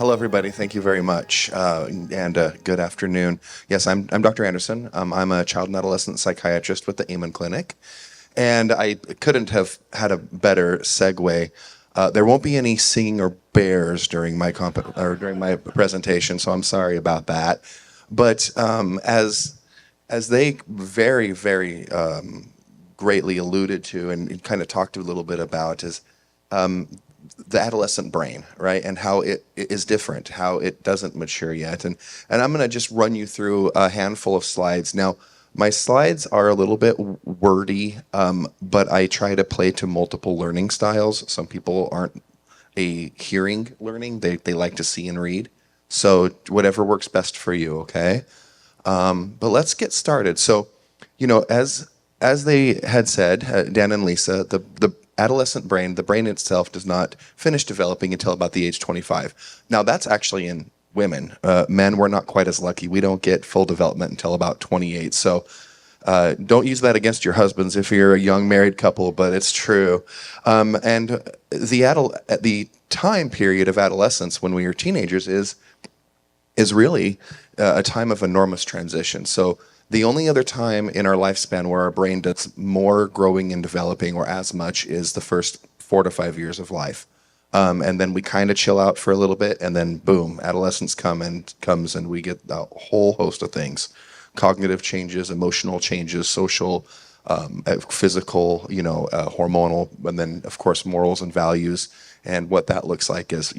Hello, everybody. Thank you very much, and good afternoon. Yes, I'm Dr. Anderson. I'm a child and adolescent psychiatrist with the Amen Clinic, and I couldn't have had a better segue. There won't be any singing or bears during during my presentation, so I'm sorry about that. But as they very greatly alluded to and kind of talked a little bit about is the adolescent brain, right? And how it is different, how it doesn't mature yet. And I'm going to just run you through a handful of slides. Now, my slides are a little bit wordy, but I try to play to multiple learning styles. Some people aren't a hearing learning, they like to see and read. So whatever works best for you, okay? But let's get started. So, as they had said, Dan and Lisa, the adolescent brain, the brain itself, does not finish developing until about the age 25. Now, that's actually in women. Men, we're not quite as lucky. We don't get full development until about 28. So don't use that against your husbands if you're a young married couple, but it's true. And the time period of adolescence when we are teenagers is really a time of enormous transition. So the only other time in our lifespan where our brain does more growing and developing or as much is the first 4 to 5 years of life. And then we kind of chill out for a little bit, and then boom, adolescence comes and we get a whole host of things. Cognitive changes, emotional changes, social, physical, hormonal, and then of course morals and values. And what that looks like is,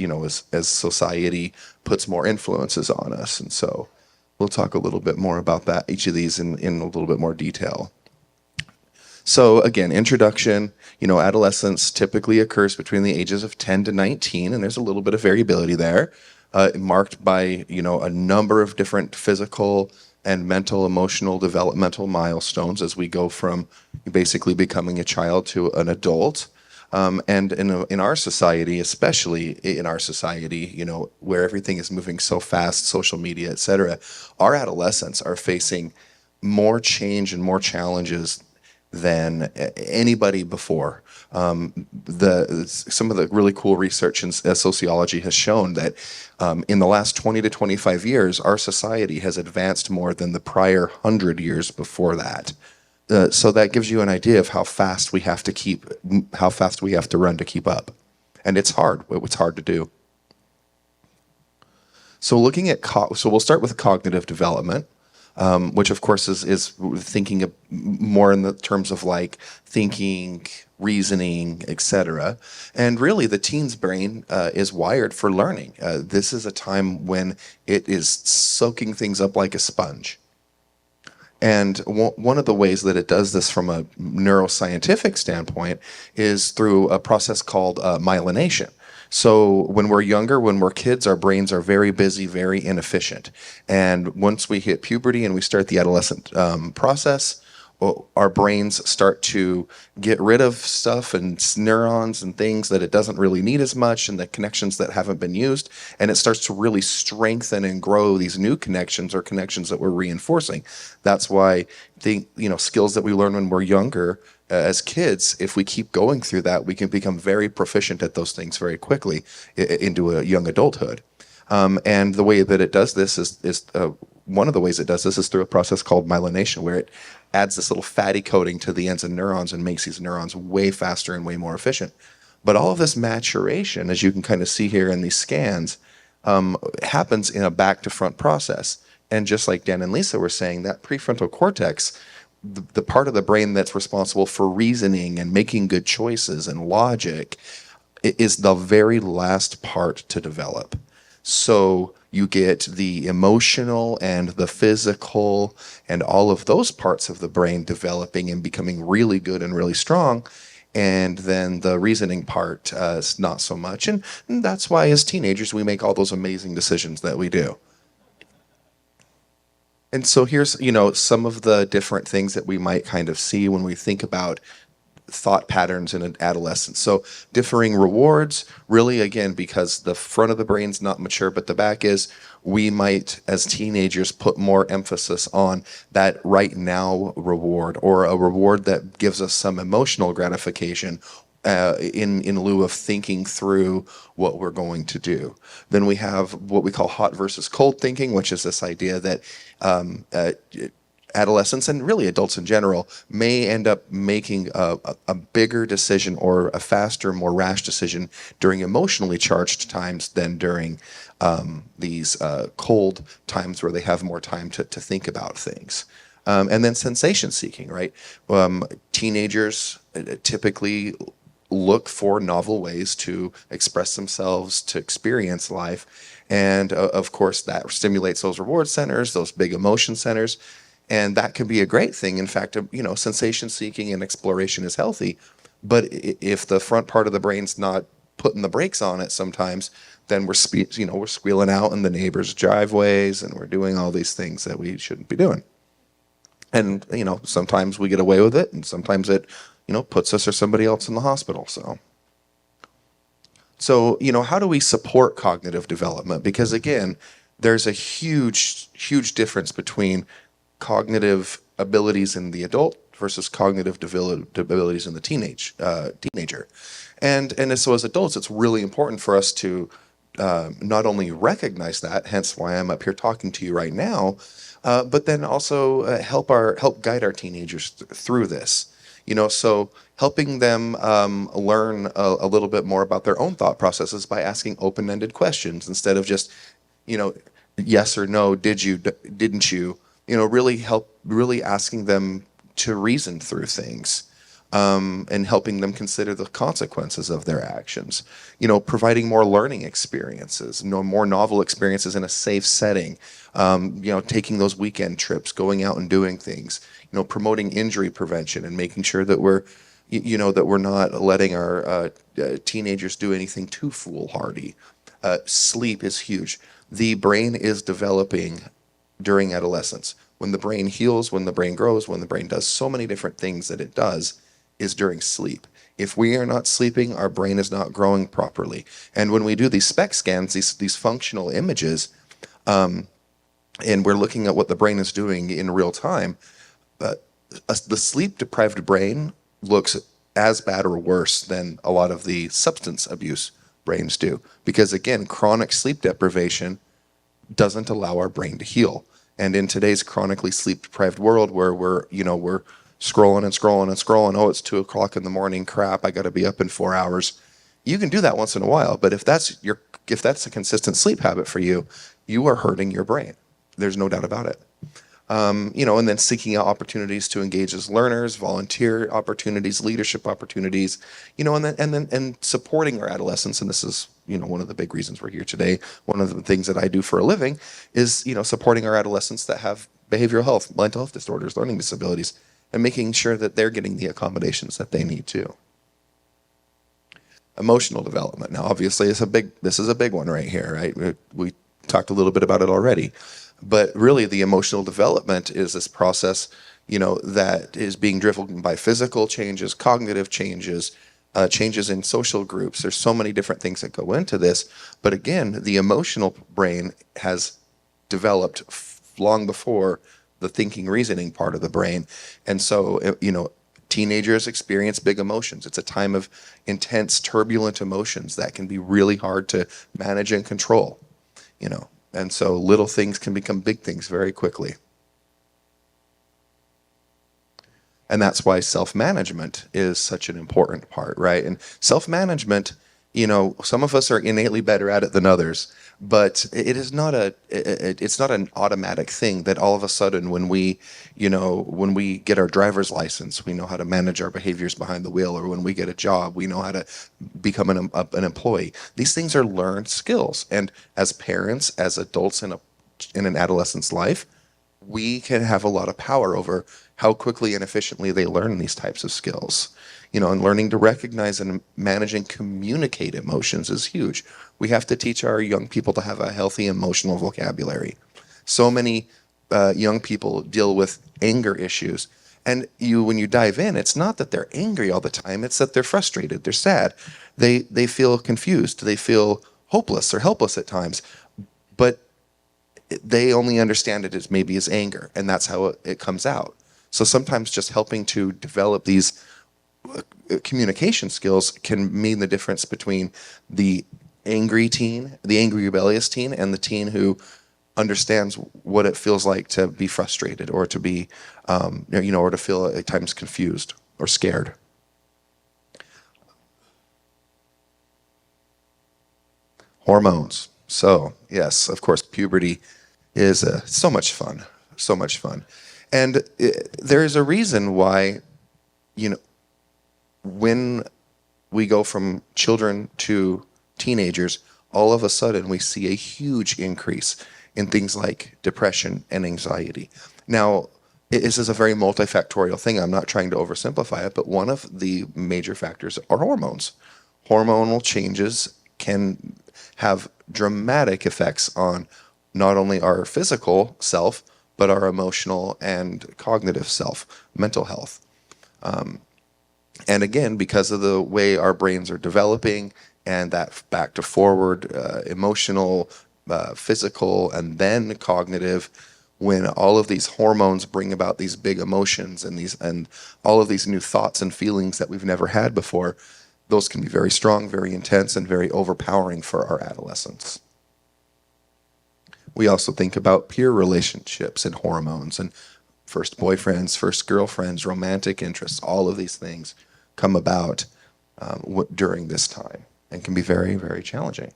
as society puts more influences on us. And so we'll talk a little bit more about that, each of these in a little bit more detail. So again, introduction, adolescence typically occurs between the ages of 10 to 19, and there's a little bit of variability there, marked by, a number of different physical and mental, emotional, developmental milestones as we go from basically becoming a child to an adult. And in our society, especially in our society, where everything is moving so fast, social media, et cetera, our adolescents are facing more change and more challenges than anybody before. Some of the really cool research in sociology has shown that in the last 20 to 25 years, our society has advanced more than the prior 100 years before that. So that gives you an idea of how fast we have to run to keep up. And it's hard. It's hard to do. So we'll start with cognitive development, which of course is thinking more in the terms of like thinking, reasoning, etc. And really the teen's brain is wired for learning. This is a time when it is soaking things up like a sponge. And one of the ways that it does this from a neuroscientific standpoint is through a process called myelination. So when we're younger, when we're kids, our brains are very busy, very inefficient. And once we hit puberty and we start the adolescent process, our brains start to get rid of stuff and neurons and things that it doesn't really need as much, and the connections that haven't been used, and it starts to really strengthen and grow these new connections or connections that we're reinforcing. That's why skills that we learn when we're younger as kids, if we keep going through that, we can become very proficient at those things very quickly into a young adulthood. And the way that it does this is one of the ways it does this is through a process called myelination, where it adds this little fatty coating to the ends of neurons and makes these neurons way faster and way more efficient. But all of this maturation, as you can kind of see here in these scans, happens in a back to front process. And just like Dan and Lisa were saying, that prefrontal cortex, the part of the brain that's responsible for reasoning and making good choices and logic, is the very last part to develop. So you get the emotional and the physical and all of those parts of the brain developing and becoming really good and really strong. And then the reasoning part is not so much. And that's why as teenagers, we make all those amazing decisions that we do. And so here's, some of the different things that we might kind of see when we think about thought patterns in an adolescent. So differing rewards, really, again, because the front of the brain's not mature, but the back is, we might, as teenagers, put more emphasis on that right now reward, or a reward that gives us some emotional gratification, in lieu of thinking through what we're going to do. Then we have what we call hot versus cold thinking, which is this idea that um, uh, adolescents and really adults in general may end up making a bigger decision or a faster, more rash decision during emotionally charged times than during these cold times where they have more time to think about things. And then sensation seeking, right? Teenagers typically look for novel ways to express themselves, to experience life. And of course, that stimulates those reward centers, those big emotion centers. And that can be a great thing. In fact, sensation seeking and exploration is healthy. But if the front part of the brain's not putting the brakes on it sometimes, then we're squealing out in the neighbors' driveways and we're doing all these things that we shouldn't be doing. And, sometimes we get away with it and sometimes it, puts us or somebody else in the hospital. So, how do we support cognitive development? Because again, there's a huge, huge difference between cognitive abilities in the adult versus cognitive abilities in the teenager. And so as adults, it's really important for us to not only recognize that, hence why I'm up here talking to you right now, but then also help guide our teenagers through this. So helping them learn a little bit more about their own thought processes by asking open-ended questions instead of just, yes or no, didn't you? Really asking them to reason through things, and helping them consider the consequences of their actions. Providing more learning experiences, more novel experiences in a safe setting. Taking those weekend trips, going out and doing things. Promoting injury prevention and making sure that we're not letting our teenagers do anything too foolhardy. Sleep is huge. The brain is developing during adolescence. When the brain heals, when the brain grows, when the brain does so many different things that it does, is during sleep. If we are not sleeping, our brain is not growing properly. And when we do these SPECT scans, these functional images, and we're looking at what the brain is doing in real time, the sleep-deprived brain looks as bad or worse than a lot of the substance abuse brains do. Because again, chronic sleep deprivation doesn't allow our brain to heal. And in today's chronically sleep-deprived world where we're scrolling and scrolling and scrolling, oh, it's 2 o'clock in the morning, crap, I got to be up in 4 hours. You can do that once in a while, but if that's a consistent sleep habit for you, you are hurting your brain. There's no doubt about it. And then seeking out opportunities to engage as learners, volunteer opportunities, leadership opportunities, and supporting our adolescents. And this is, one of the big reasons we're here today. One of the things that I do for a living is, supporting our adolescents that have behavioral health, mental health disorders, learning disabilities, and making sure that they're getting the accommodations that they need too. Emotional development. Now, obviously, this is a big one right here, right? We talked a little bit about it already. But really, the emotional development is this process, that is being driven by physical changes, cognitive changes, changes in social groups. There's so many different things that go into this. But again, the emotional brain has developed long before the thinking, reasoning part of the brain. And so, teenagers experience big emotions. It's a time of intense, turbulent emotions that can be really hard to manage and control, And so little things can become big things very quickly. And that's why self-management is such an important part, right? And self-management, some of us are innately better at it than others, but it's not an automatic thing that all of a sudden when we get our driver's license, we know how to manage our behaviors behind the wheel, or when we get a job, we know how to become an employee. These things are learned skills. And as parents, as adults in an adolescent's life, we can have a lot of power over how quickly and efficiently they learn these types of skills. And learning to recognize and manage and communicate emotions is huge. We have to teach our young people to have a healthy emotional vocabulary. So many young people deal with anger issues. And when you dive in, it's not that they're angry all the time, it's that they're frustrated, they're sad. They feel confused, they feel hopeless or helpless at times. But they only understand it as anger, and that's how it comes out. So sometimes just helping to develop these communication skills can mean the difference between the angry teen, the angry rebellious teen, and the teen who understands what it feels like to be frustrated or to be, or to feel at times confused or scared. Hormones. So, yes, of course, puberty is so much fun, so much fun. And there is a reason why, you know, when we go from children to teenagers, all of a sudden we see a huge increase in things like depression and anxiety. Now, this is a very multifactorial thing. I'm not trying to oversimplify it, but one of the major factors are hormones. Hormonal changes can have dramatic effects on not only our physical self, but our emotional and cognitive self, mental health. And again, because of the way our brains are developing and that back to forward, emotional, physical, and then cognitive, when all of these hormones bring about these big emotions and all of these new thoughts and feelings that we've never had before, those can be very strong, very intense, and very overpowering for our adolescents. We also think about peer relationships and hormones and first boyfriends, first girlfriends, romantic interests. All of these things come about during this time and can be very, very challenging.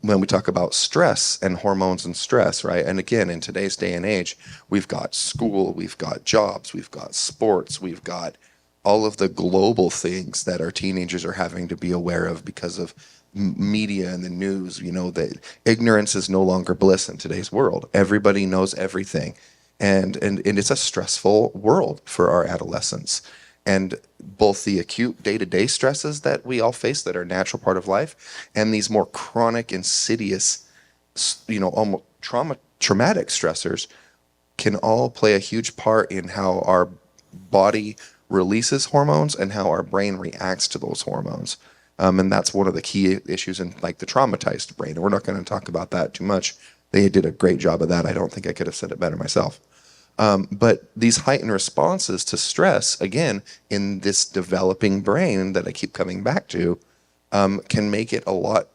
When we talk about stress and hormones and stress, right? And again, in today's day and age, we've got school, we've got jobs, we've got sports, we've got all of the global things that our teenagers are having to be aware of because of media and the news. That ignorance is no longer bliss in today's world. Everybody knows everything. And it's a stressful world for our adolescents. And both the acute day-to-day stresses that we all face that are a natural part of life, and these more chronic, insidious, almost traumatic stressors can all play a huge part in how our body releases hormones and how our brain reacts to those hormones. And that's one of the key issues in like the traumatized brain. And we're not going to talk about that too much. They did a great job of that. I don't think I could have said it better myself. But these heightened responses to stress, again, in this developing brain that I keep coming back to, can make it a lot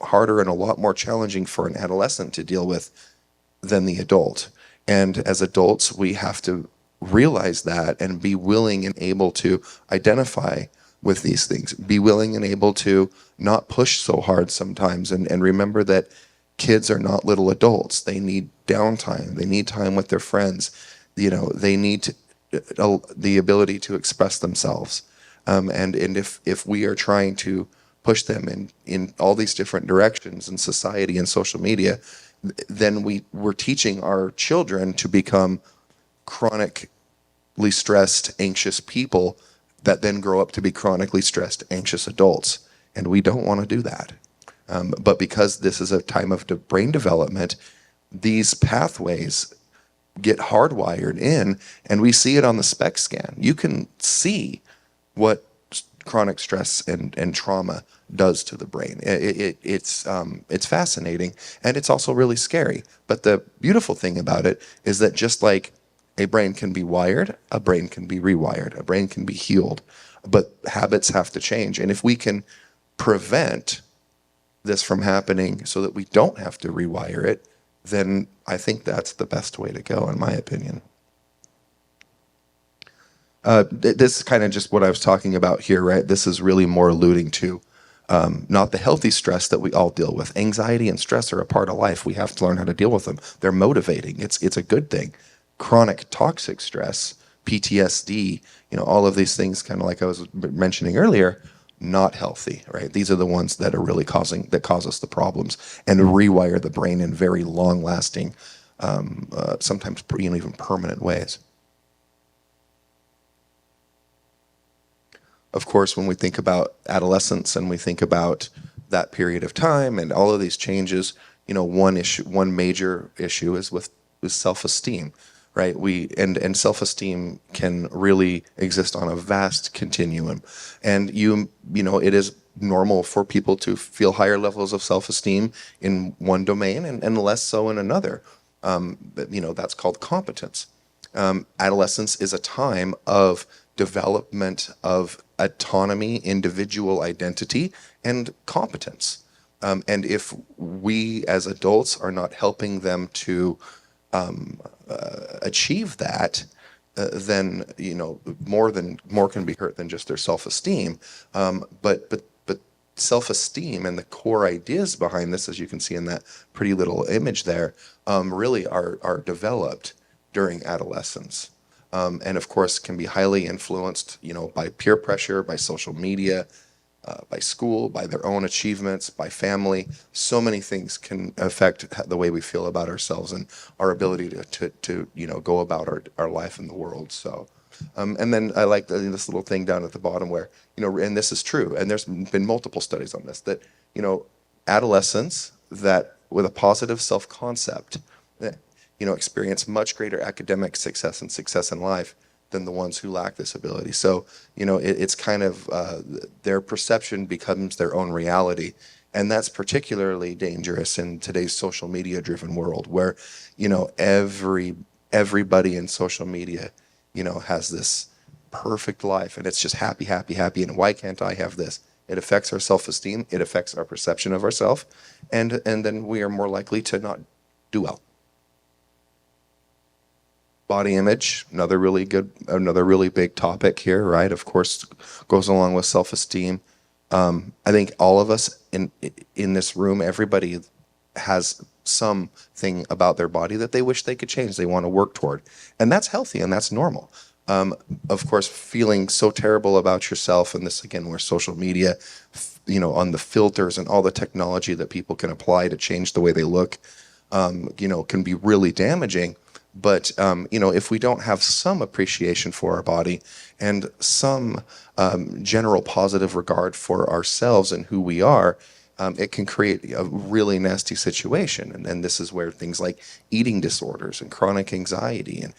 harder and a lot more challenging for an adolescent to deal with than the adult. And as adults, we have to realize that and be willing and able to identify with these things, be willing and able to not push so hard sometimes, and remember that kids are not little adults. They need downtime. They need time with their friends. They need the ability to express themselves. And if we are trying to push them in all these different directions in society and social media, then we're teaching our children to become chronically stressed, anxious people that then grow up to be chronically stressed, anxious adults. And we don't want to do that. But because this is a time of brain development, these pathways get hardwired in, and we see it on the SPECT scan. You can see what chronic stress and trauma does to the brain. It's fascinating, and it's also really scary. But the beautiful thing about it is that just like a brain can be wired, a brain can be rewired, a brain can be healed, but habits have to change. And if we can prevent this from happening so that we don't have to rewire it, then I think that's the best way to go, in my opinion. This is kind of just what I was talking about here, right? This is really more alluding to not the healthy stress that we all deal with. Anxiety and stress are a part of life. We have to learn how to deal with them. They're motivating. It's a good thing. Chronic toxic stress, PTSD, all of these things, kind of like I was mentioning earlier, not healthy, right? These are the ones that are really cause us the problems and rewire the brain in very long-lasting, sometimes even permanent ways. Of course, when we think about adolescence and we think about that period of time and all of these changes, one major issue is with self-esteem, right? And self-esteem can really exist on a vast continuum. And it is normal for people to feel higher levels of self-esteem in one domain and less so in another. But that's called competence. Adolescence is a time of development of autonomy, individual identity, and competence. And if we as adults are not helping them to achieve that, then more can be hurt than just their self-esteem. But self-esteem and the core ideas behind this, as you can see in that pretty little image there, really are developed during adolescence. And of course can be highly influenced, by peer pressure, by social media, by school, by their own achievements, by family. So many things can affect the way we feel about ourselves and our ability to go about our life in the world. So, and then I like this little thing down at the bottom where, and this is true, and there's been multiple studies on this, that, adolescents that with a positive self-concept, experience much greater academic success and success in life than the ones who lack this ability. So, it's kind of their perception becomes their own reality. And that's particularly dangerous in today's social media driven world where, everybody in social media, has this perfect life and it's just happy, happy, happy. And why can't I have this? It affects our self-esteem. It affects our perception of ourselves. And then we are more likely to not do well. Body image, another really big topic here, right? Of course, goes along with self-esteem. I think all of us in this room, everybody has something about their body that they wish they could change, they want to work toward. And that's healthy and that's normal. Of course, feeling so terrible about yourself, and this again, where social media, on the filters and all the technology that people can apply to change the way they look, can be really damaging. But, if we don't have some appreciation for our body and some general positive regard for ourselves and who we are, it can create a really nasty situation. And this is where things like eating disorders and chronic anxiety and,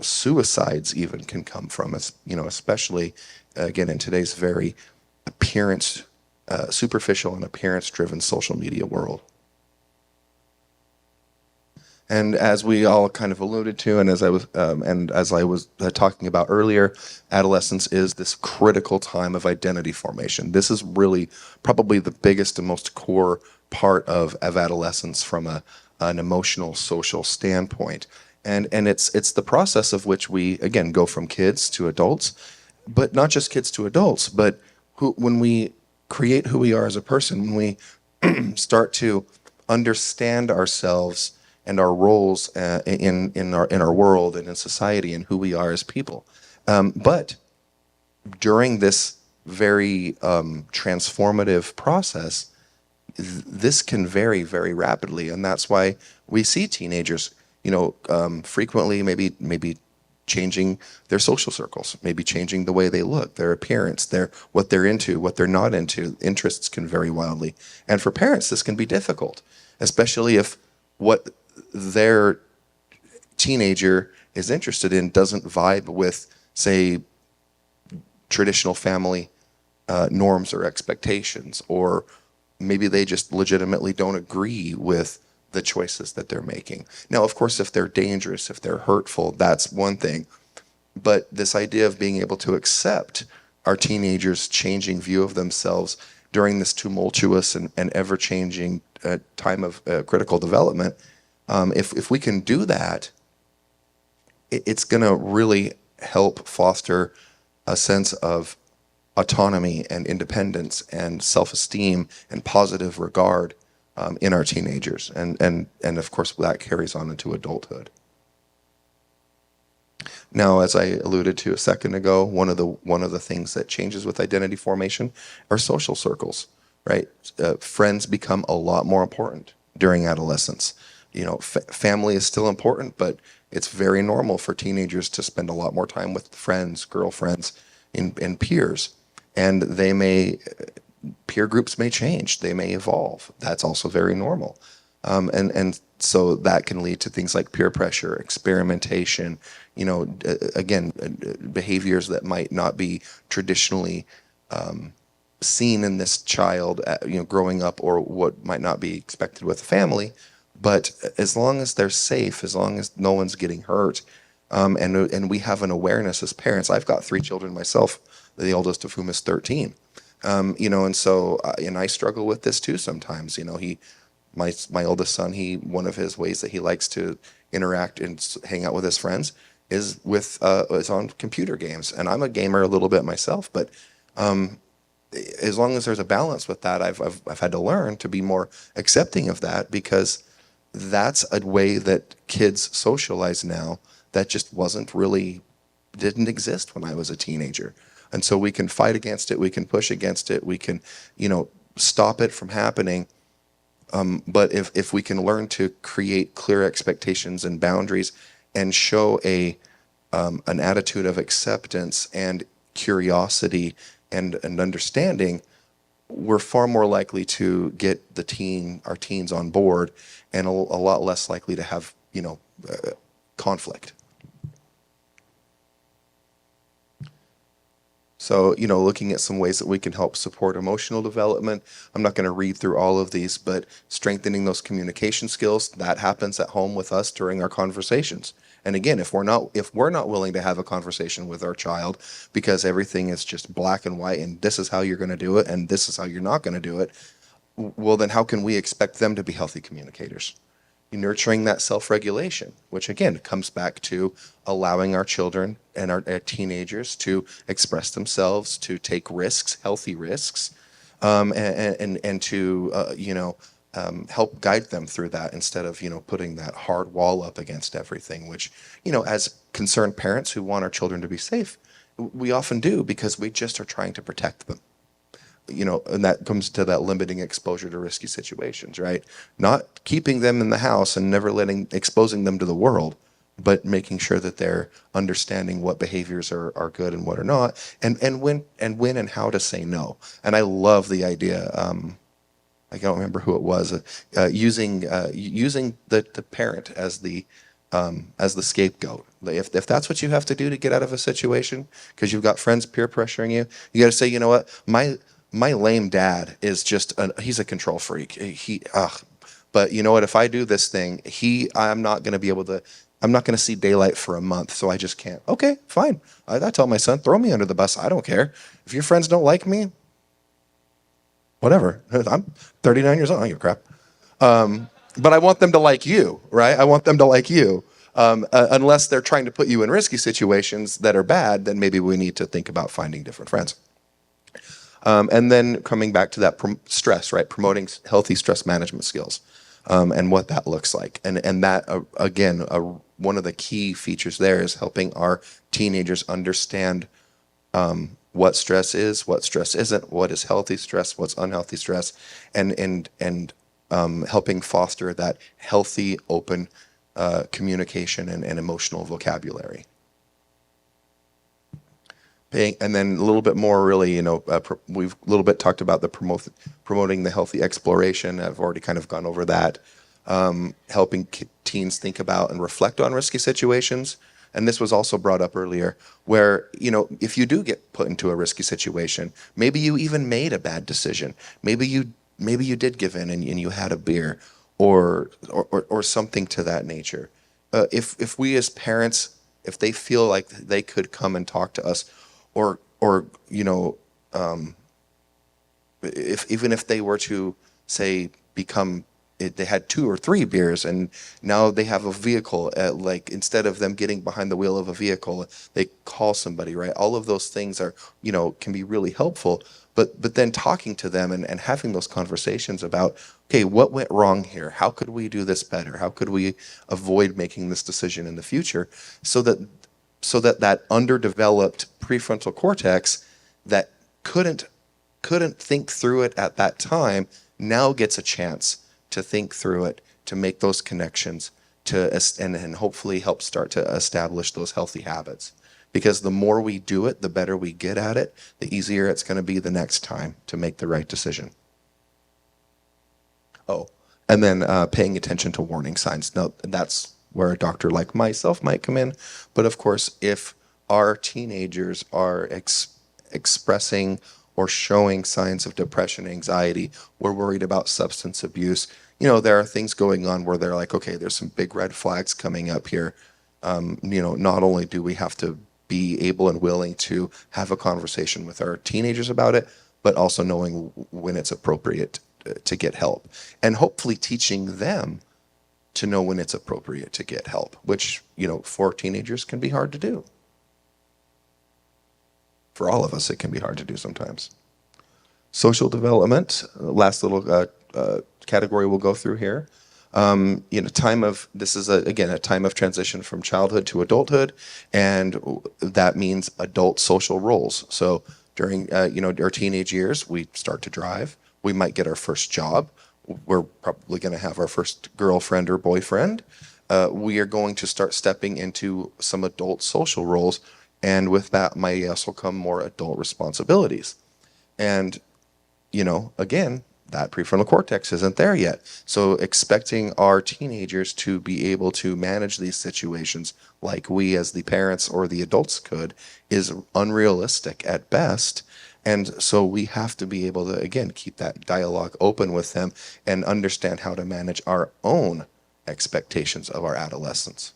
suicides even can come from, especially, again, in today's very superficial and appearance-driven social media world. And as we all kind of alluded to, and as I was talking about earlier, adolescence is this critical time of identity formation. This is really probably the biggest and most core part of adolescence from an emotional, social standpoint. And it's the process of which we, again, go from kids to adults, but not just kids to adults, but when we create who we are as a person, when we start to understand ourselves and our roles in our world and in society and who we are as people. But during this very transformative process, this can vary very rapidly, and that's why we see teenagers, frequently maybe changing their social circles, maybe changing the way they look, their appearance, what they're into, what they're not into. Interests can vary wildly, and for parents, this can be difficult, especially if what their teenager is interested in doesn't vibe with, say, traditional family norms or expectations, or maybe they just legitimately don't agree with the choices that they're making. Now, of course, if they're dangerous, if they're hurtful, that's one thing. But this idea of being able to accept our teenagers' changing view of themselves during this tumultuous and ever-changing time of critical development, if we can do that, it's going to really help foster a sense of autonomy and independence and self-esteem and positive regard in our teenagers. And of course, that carries on into adulthood. Now, as I alluded to a second ago, one of the things that changes with identity formation are social circles, right? Friends become a lot more important during adolescence. Family is still important, but it's very normal for teenagers to spend a lot more time with friends, girlfriends, and peers. And peer groups may change, they may evolve. That's also very normal. And so that can lead to things like peer pressure, experimentation, again, behaviors that might not be traditionally seen in this child, growing up, or what might not be expected with a family. But as long as they're safe, as long as no one's getting hurt, And we have an awareness as parents. I've got three children myself, the oldest of whom is 13. And so and I struggle with this too sometimes. My oldest son, one of his ways that he likes to interact and hang out with his friends is on computer games. And I'm a gamer a little bit myself, but as long as there's a balance with that, I've had to learn to be more accepting of that, because that's a way that kids socialize now that just didn't exist when I was a teenager. And so we can fight against it, we can push against it, we can, stop it from happening. But if we can learn to create clear expectations and boundaries and show an attitude of acceptance and curiosity and understanding, we're far more likely to get our teens on board, and a lot less likely to have conflict. So, looking at some ways that we can help support emotional development. I'm not going to read through all of these, but strengthening those communication skills, that happens at home with us during our conversations. And again, if we're not willing to have a conversation with our child because everything is just black and white and this is how you're going to do it and this is how you're not going to do it, well, then how can we expect them to be healthy communicators? Nurturing that self-regulation, which again comes back to allowing our children and our teenagers to express themselves, to take risks, healthy risks, and to help guide them through that, instead of putting that hard wall up against everything, which as concerned parents who want our children to be safe, we often do, because we just are trying to protect them. And that comes to that limiting exposure to risky situations, right? Not keeping them in the house and never exposing them to the world, but making sure that they're understanding what behaviors are good and what are not, and when and how to say no. And I love the idea. I don't remember who it was, using the parent as the scapegoat. If that's what you have to do to get out of a situation, because you've got friends peer pressuring you, you got to say, you know what, my lame dad is he's a control freak. But you know what? If I do this thing, I'm not going to see daylight for a month, so I just can't. Okay, fine. I tell my son, throw me under the bus. I don't care. If your friends don't like me, whatever. I'm 39 years old. I don't give a crap. But I want them to like you, right? I want them to like you. Unless they're trying to put you in risky situations that are bad, then maybe we need to think about finding different friends. And then coming back to that stress, right? Promoting healthy stress management skills, and what that looks like. And that, again, one of the key features there is helping our teenagers understand what stress is, what stress isn't, what is healthy stress, what's unhealthy stress, and helping foster that healthy, open communication and emotional vocabulary. And then a little bit more, really, we've a little bit talked about promoting the healthy exploration. I've already kind of gone over that. Helping teens think about and reflect on risky situations. And this was also brought up earlier, where, if you do get put into a risky situation, maybe you even made a bad decision. Maybe you did give in and you had a beer or something to that nature. If we as parents, if they feel like they could come and talk to us, or if they were to say they had 2 or 3 beers and now they have a vehicle, like instead of them getting behind the wheel of a vehicle, they call somebody, right? All of those things are, can be really helpful, but then talking to them and having those conversations about, okay, what went wrong here? How could we do this better? How could we avoid making this decision in the future, so that underdeveloped prefrontal cortex that couldn't think through it at that time now gets a chance to think through it, to make those connections, and hopefully help start to establish those healthy habits. Because the more we do it, the better we get at it, the easier it's going to be the next time to make the right decision. Oh, and then paying attention to warning signs. Now, that's where a doctor like myself might come in. But of course, if our teenagers are expressing or showing signs of depression, anxiety, we're worried about substance abuse, there are things going on where they're like, okay, there's some big red flags coming up here. Not only do we have to be able and willing to have a conversation with our teenagers about it, but also knowing when it's appropriate to get help, and hopefully teaching them to know when it's appropriate to get help, which, for teenagers can be hard to do. For all of us, it can be hard to do sometimes. Social development, last little category we'll go through here. This is again a time of transition from childhood to adulthood, and that means adult social roles. So during our teenage years, we start to drive. We might get our first job. We're probably going to have our first girlfriend or boyfriend. We are going to start stepping into some adult social roles, and with that might also come more adult responsibilities. And again, that prefrontal cortex isn't there yet. So expecting our teenagers to be able to manage these situations like we as the parents or the adults could is unrealistic at best. And so we have to be able to, again, keep that dialogue open with them and understand how to manage our own expectations of our adolescents.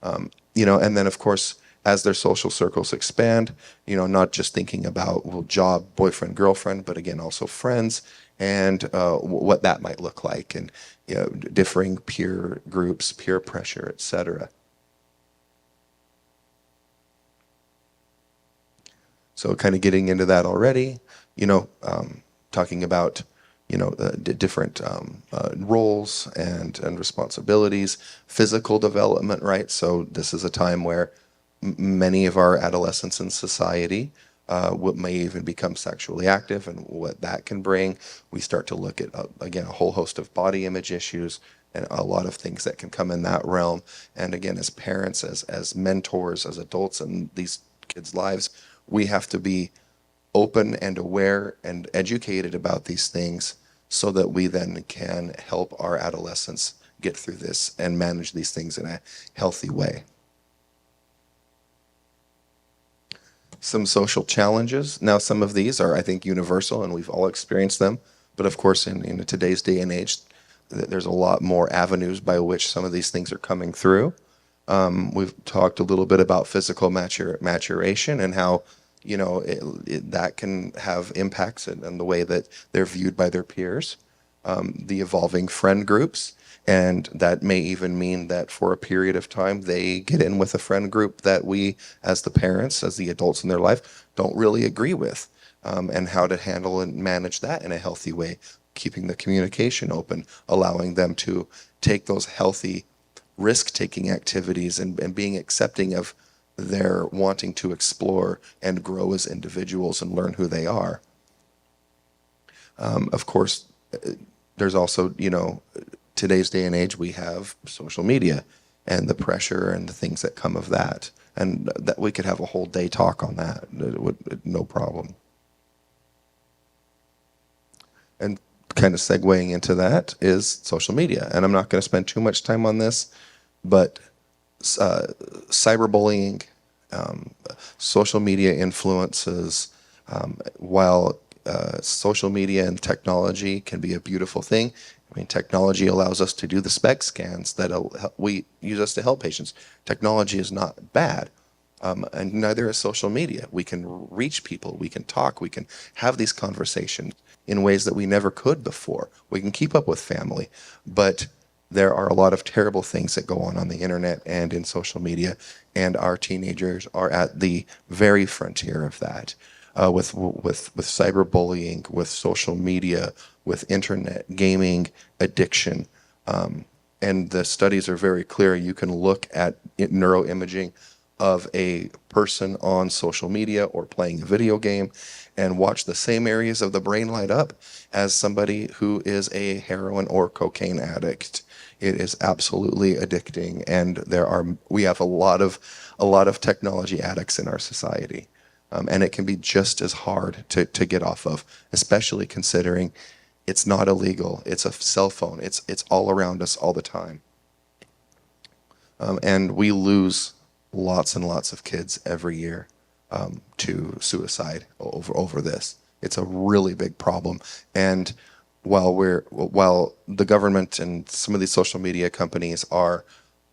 And then, of course, as their social circles expand, not just thinking about job, boyfriend, girlfriend, but again, also friends and what that might look like, and differing peer groups, peer pressure, etc. So kind of getting into that already, talking about different roles and responsibilities, physical development, right? So this is a time where many of our adolescents in society may even become sexually active, and what that can bring. We start to look at, again, a whole host of body image issues and a lot of things that can come in that realm. And again, as parents, as mentors, as adults in these kids' lives, we have to be open and aware and educated about these things so that we then can help our adolescents get through this and manage these things in a healthy way. Some social challenges. Now, some of these are, I think, universal, and we've all experienced them. But of course, in today's day and age, there's a lot more avenues by which some of these things are coming through. We've talked a little bit about physical maturation and how that can have impacts in the way that they're viewed by their peers. The evolving friend groups. And that may even mean that for a period of time, they get in with a friend group that we, as the parents, as the adults in their life, don't really agree with, and how to handle and manage that in a healthy way, keeping the communication open, allowing them to take those healthy risk-taking activities and being accepting of their wanting to explore and grow as individuals and learn who they are. Of course, there's also, today's day and age, we have social media and the pressure and the things that come of that. And that we could have a whole day talk on that, no problem. And kind of segueing into that is social media. And I'm not going to spend too much time on this, but cyberbullying, social media influences, while social media and technology can be a beautiful thing. I mean, technology allows us to do the spec scans that we use us to help patients. Technology is not bad, and neither is social media. We can reach people, we can talk, we can have these conversations in ways that we never could before. We can keep up with family, but there are a lot of terrible things that go on the internet and in social media, and our teenagers are at the very frontier of that. With cyberbullying, with social media, with internet gaming addiction, and the studies are very clear. You can look at neuroimaging of a person on social media or playing a video game and watch the same areas of the brain light up as somebody who is a heroin or cocaine addict. It is absolutely addicting, and we have a lot of technology addicts in our society. And it can be just as hard to get off of, especially considering it's not illegal. It's a cell phone. It's all around us all the time. And we lose lots and lots of kids every year to suicide over this. It's a really big problem. And while the government and some of these social media companies are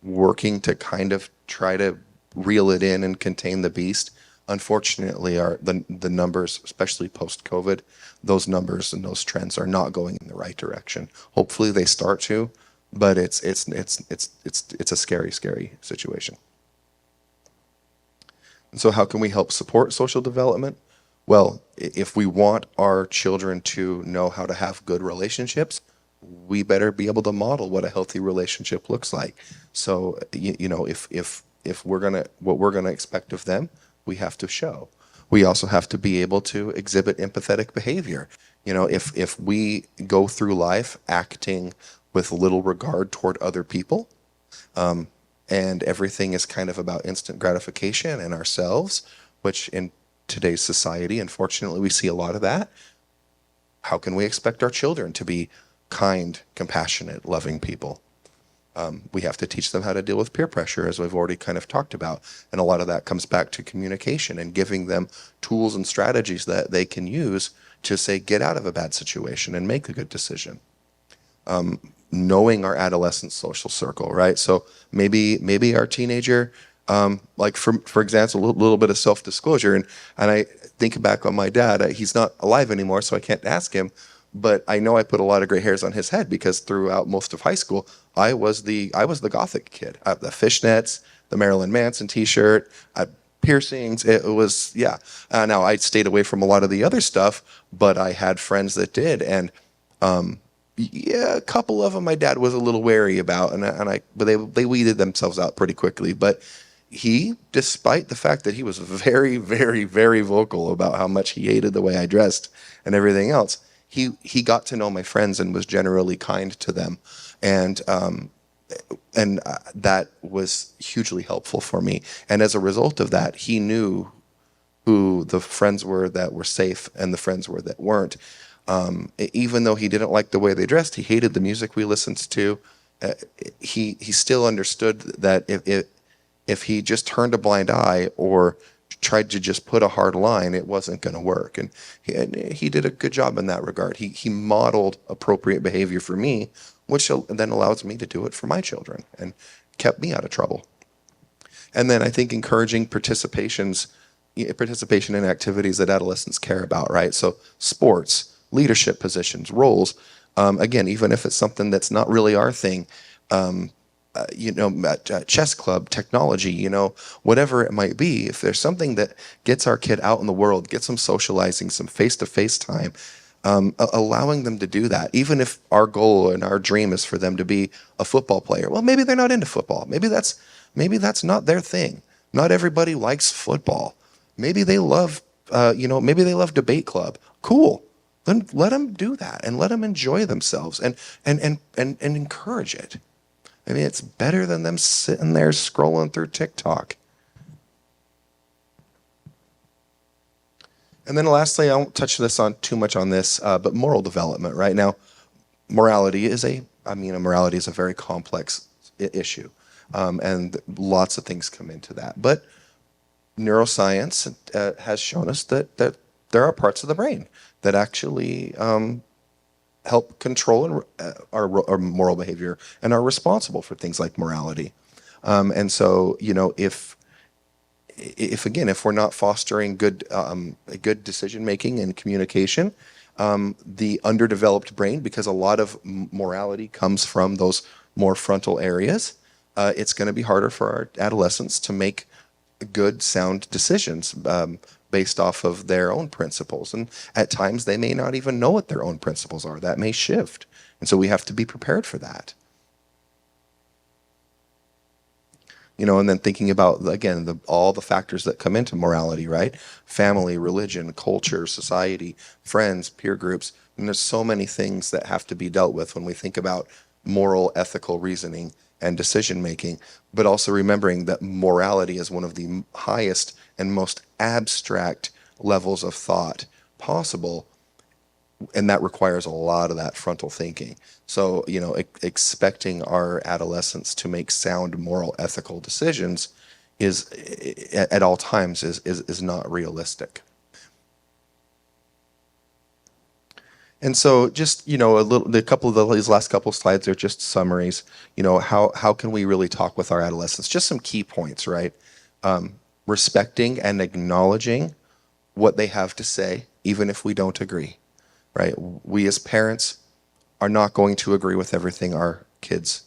working to kind of try to reel it in and contain the beast. Unfortunately, the numbers, especially post-COVID, those numbers and those trends are not going in the right direction. Hopefully, they start to, but it's a scary situation. And so, how can we help support social development? Well, if we want our children to know how to have good relationships, we better be able to model what a healthy relationship looks like. So, if we're gonna what we're gonna expect of them, we have to show. We also have to be able to exhibit empathetic behavior. If we go through life acting with little regard toward other people, and everything is kind of about instant gratification and ourselves, which in today's society, unfortunately, we see a lot of that. How can we expect our children to be kind, compassionate, loving people? We have to teach them how to deal with peer pressure, as we've already kind of talked about. And a lot of that comes back to communication and giving them tools and strategies that they can use to say, get out of a bad situation and make a good decision. Knowing our adolescent social circle, right? So maybe our teenager, like for example, a little bit of self-disclosure, and I think back on my dad. He's not alive anymore, so I can't ask him. But I know I put a lot of gray hairs on his head because throughout most of high school, I was the gothic kid. The fishnets, the Marilyn Manson T-shirt, piercings. It was, yeah. Now I stayed away from a lot of the other stuff, but I had friends that did, and yeah, a couple of them my dad was a little wary about, but they weeded themselves out pretty quickly. But he, despite the fact that he was very, very, very vocal about how much he hated the way I dressed and everything else, he got to know my friends and was generally kind to them, and that was hugely helpful for me. And as a result of that, he knew who the friends were that were safe and the friends were that weren't. Even though he didn't like the way they dressed, he hated the music we listened to. He still understood that if he just turned a blind eye or tried to just put a hard line, it wasn't going to work. And he did a good job in that regard. He modeled appropriate behavior for me, which then allows me to do it for my children and kept me out of trouble. And then I think encouraging participation in activities that adolescents care about, right? So sports, leadership positions, roles. Again, even if it's something that's not really our thing, chess club, technology, whatever it might be, if there's something that gets our kid out in the world, gets them socializing, some face-to-face time, allowing them to do that, even if our goal and our dream is for them to be a football player. Well, maybe they're not into football. Maybe that's not their thing. Not everybody likes football. Maybe they love, maybe they love debate club. Cool. Then let them do that and let them enjoy themselves and encourage it. I mean, it's better than them sitting there scrolling through TikTok. And then lastly, I won't touch too much on this, but moral development. Right now, morality is a very complex issue, and lots of things come into that. But neuroscience has shown us that there are parts of the brain that actually help control our moral behavior and are responsible for things like morality. And so, if we're not fostering good decision making and communication, the underdeveloped brain, because a lot of morality comes from those more frontal areas, it's going to be harder for our adolescents to make good, sound decisions based off of their own principles. And at times they may not even know what their own principles are. That may shift. And so we have to be prepared for that. And then thinking about, again, all the factors that come into morality, right? Family, religion, culture, society, friends, peer groups. And there's so many things that have to be dealt with when we think about moral, ethical reasoning and decision making, but also remembering that morality is one of the highest and most abstract levels of thought possible, and that requires a lot of that frontal thinking. So, expecting our adolescents to make sound moral, ethical decisions is at all times is not realistic. And so just, a couple of these last couple of slides are just summaries. How can we really talk with our adolescents? Just some key points, right? Respecting and acknowledging what they have to say, even if we don't agree, right? We as parents are not going to agree with everything our kids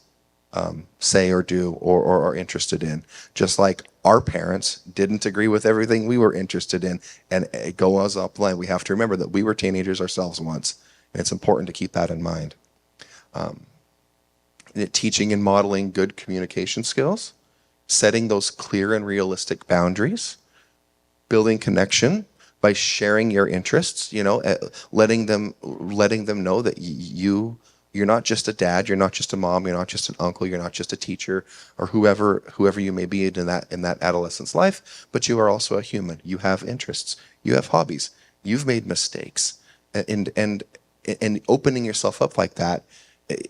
say or do or are interested in. Just like our parents didn't agree with everything we were interested in, and it goes up the line. We have to remember that we were teenagers ourselves once, and it's important to keep that in mind. Teaching and modeling good communication skills, setting those clear and realistic boundaries, building connection by sharing your interests, letting them know that you're not just a dad, you're not just a mom, you're not just an uncle, you're not just a teacher or whoever you may be in that adolescent's life, but you are also a human. You have interests, you have hobbies, you've made mistakes, and opening yourself up like that,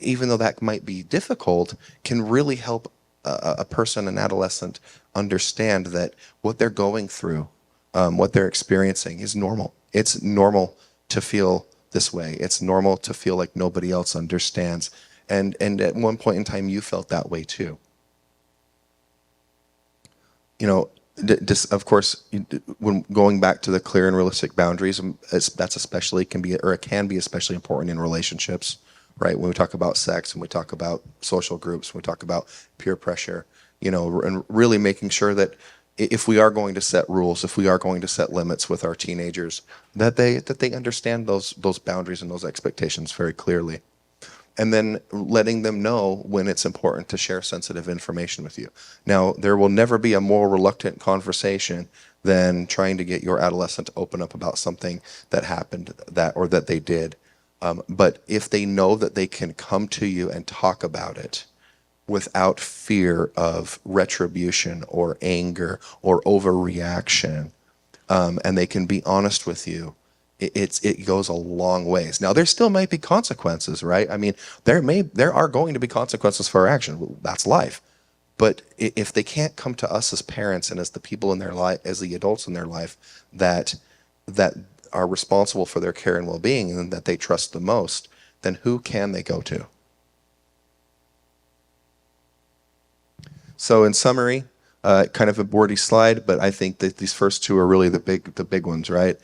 even though that might be difficult, can really help a person, an adolescent, understand that what they're going through, what they're experiencing is normal. It's normal to feel this way. It's normal to feel like nobody else understands. And at one point in time, you felt that way too. Of course, when going back to the clear and realistic boundaries, that's especially it can be especially important in relationships, right? When we talk about sex and we talk about social groups, when we talk about peer pressure, and really making sure that if we are going to set rules, if we are going to set limits with our teenagers, that they understand those boundaries and those expectations very clearly. And then letting them know when it's important to share sensitive information with you. Now, there will never be a more reluctant conversation than trying to get your adolescent to open up about something that happened or that they did. But if they know that they can come to you and talk about it without fear of retribution or anger or overreaction, and they can be honest with you, it goes a long ways. Now, there still might be consequences, right? I mean, there are going to be consequences for our action. That's life. But if they can't come to us as parents and as the people in their life, as the adults in their life that are responsible for their care and well-being and that they trust the most, then who can they go to? So in summary, kind of a boardy slide, but I think that these first two are really the big ones, right?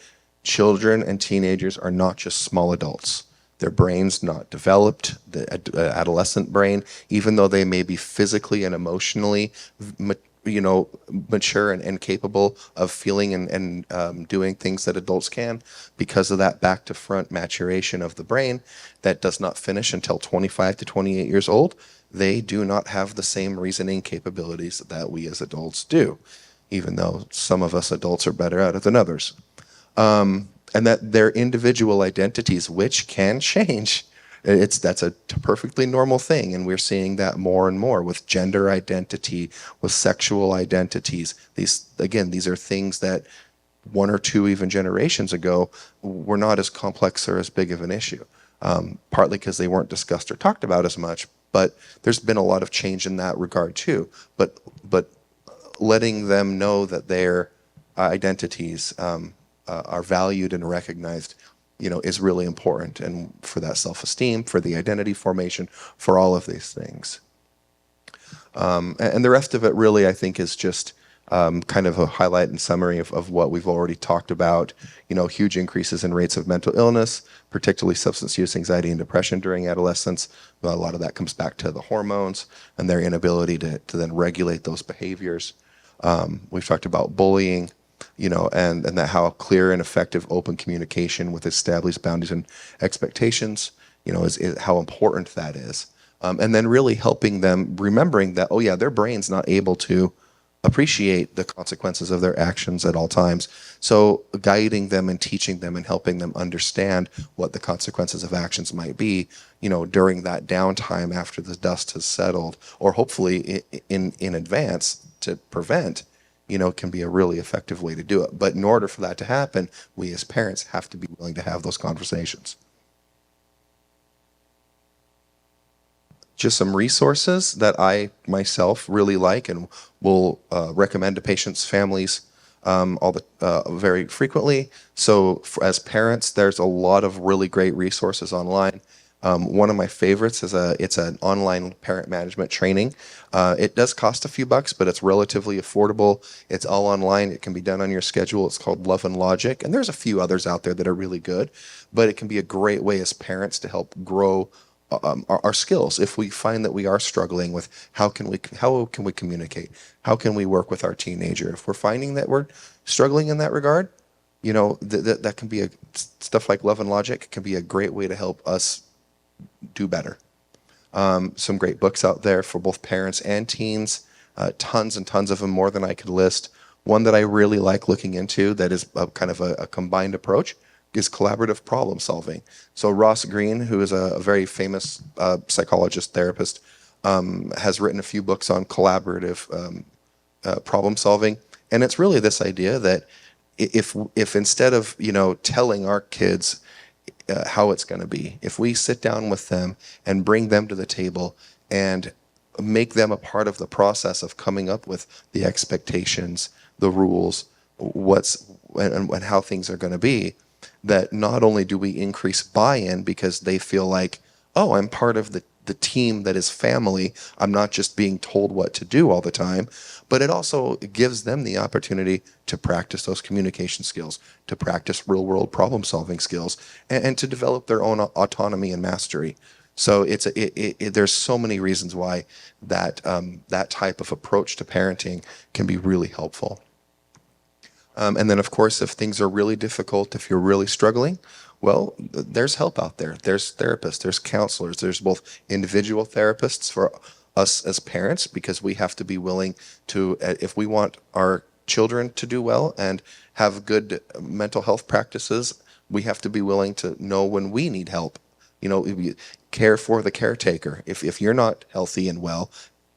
Children and teenagers are not just small adults. Their brain's not developed, the adolescent brain, even though they may be physically and emotionally mature and capable of feeling and doing things that adults can, because of that back to front maturation of the brain that does not finish until 25 to 28 years old. They do not have the same reasoning capabilities that we as adults do, even though some of us adults are better at it than others. And that their individual identities, which can change, that's a perfectly normal thing, and we're seeing that more and more with gender identity, with sexual identities. These are things that one or two even generations ago were not as complex or as big of an issue, partly because they weren't discussed or talked about as much. But there's been a lot of change in that regard too. But letting them know that their identities are valued and recognized, is really important, and for that self-esteem, for the identity formation, for all of these things. And the rest of it really, I think, is just kind of a highlight and summary of what we've already talked about. Huge increases in rates of mental illness, particularly substance use, anxiety, and depression during adolescence. A lot of that comes back to the hormones and their inability to then regulate those behaviors. We've talked about bullying, and that how clear and effective open communication with established boundaries and expectations, is how important that is. And then really helping them, remembering that, their brain's not able to appreciate the consequences of their actions at all times. So guiding them and teaching them and helping them understand what the consequences of actions might be, during that downtime after the dust has settled, or hopefully in advance to prevent, can be a really effective way to do it. But in order for that to happen, we as parents have to be willing to have those conversations. Just some resources that I myself really like and will recommend to patients, families, all the very frequently. So as parents, there's a lot of really great resources online. One of my favorites is it's an online parent management training. It does cost a few bucks, but it's relatively affordable. It's all online. It can be done on your schedule. It's called Love and Logic, and there's a few others out there that are really good. But it can be a great way as parents to help grow our skills. If we find that we are struggling with how can we communicate, how can we work with our teenager, if we're finding that we're struggling in that regard, that can be stuff like Love and Logic can be a great way to help us do better. Some great books out there for both parents and teens, tons and tons of them, more than I could list. One that I really like looking into that is kind of a combined approach is collaborative problem solving. So Ross Greene, who is a very famous psychologist, therapist, has written a few books on collaborative problem solving. And it's really this idea that if instead of, telling our kids how it's going to be, if we sit down with them and bring them to the table and make them a part of the process of coming up with the expectations, the rules, and how things are going to be, that not only do we increase buy-in because they feel like, oh, I'm part of the team that is family. I'm not just being told what to do all the time, but it also gives them the opportunity to practice those communication skills, to practice real-world problem-solving skills, and to develop their own autonomy and mastery. So there's so many reasons why that type of approach to parenting can be really helpful. And then, of course, if things are really difficult, if you're really struggling, well, there's help out there. There's therapists, there's counselors, there's both individual therapists for us as parents, because we have to be willing to, if we want our children to do well and have good mental health practices, we have to be willing to know when we need help. Care for the caretaker. If you're not healthy and well,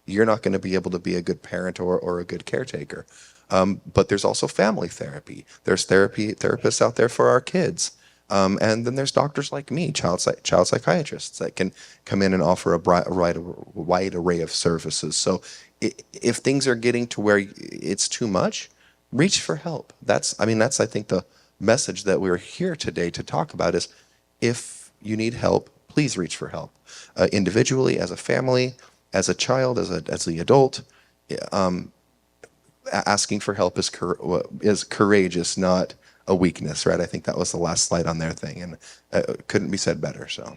you're not going to be able to be a good parent or a good caretaker. But there's also family therapy. There's therapists out there for our kids. And then there's doctors like me, child psychiatrists, that can come in and offer a wide array of services. So if things are getting to where it's too much, reach for help. That's I think the message that we're here today to talk about is, if you need help, please reach for help. Individually, as a family, as a child, as the adult. Asking for help is courageous, not a weakness, right? I think that was the last slide on their thing, and it couldn't be said better. So.